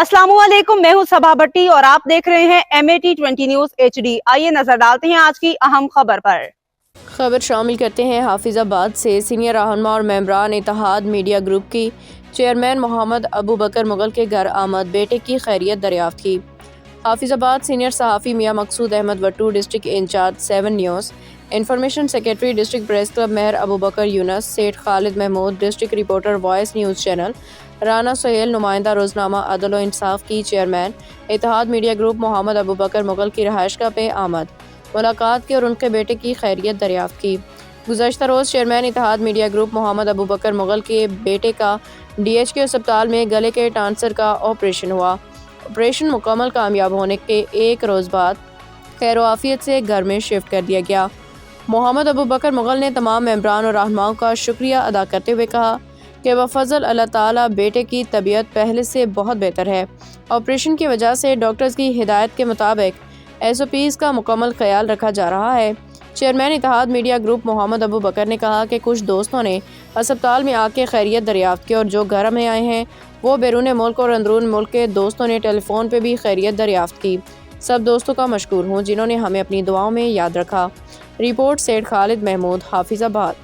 अस्सलाम वालेकुम, मैं हूं सबा भट्टी और आप देख रहे हैं MAT20 न्यूज HD। आइए नजर डालते हैं आज की अहम खबर पर। खबर शामिल करते हैं हाफिजाबाद से। सीनियर रहनुमा और मेंबरान इत्तेहाद मीडिया ग्रुप की चेयरमैन मोहम्मद अबू बकर मुगल के घर आमद, बेटे की खैरियत दरियाफ्त की। हाफिजाबाद सीनियर सहाफ़ी Mian Maqsood Ahmad Wattoo, district incharge 7 news, information secretary district press club Mehr Abu Bakar Younas, Seth Khalid Mehmood, district reporter voice news channel, Rana Sohail, नुमाइंदा रोजनामा अदल व इंसाफ की chairman Ittehad media group Mohammad Abu Bakar Mughal की रहायशगाह पे आमद, मुलाकात की और उनके बेटे की खैरियत दरियाफ्त की। गुज़श्ता रोज़ chairman Ittehad media group Mohammad Abu Bakar Mughal के बेटे का DHQ अस्पताल में गले के टांसर का ऑपरेशन हुआ। ऑपरेशन मुकम्मल कामयाब होने के एक रोज़ बाद खैर आफियत से घर में शिफ्ट कर दिया गया। मोहम्मद अबू बकर मुगल ने तमाम मेंबरान और रहनुमाओं का शुक्रिया अदा करते हुए कहा कि बफज़ल अल्लाह ताला बेटे की तबीयत पहले से बहुत बेहतर है। ऑपरेशन की वजह से डॉक्टर्स की हिदायत के मुताबिक SOPs का मुकम्मल ख्याल रखा जा रहा है। Chairman Ittehad media group Mohammad Abu Bakar ने कहा कि कुछ दोस्तों ने अस्पताल में आके खैरियत दरियाफ्त की और जो घर में आए हैं वो बैरून मुल्क और अंदरून मुल्क के दोस्तों ने टेलीफोन पे भी खैरियत दरियाफ्त की। सब दोस्तों का मशकूर हूँ जिन्होंने हमें अपनी दुआओं में याद रखा। रिपोर्ट सेठ खालिद महमूद, हाफिजाबाद।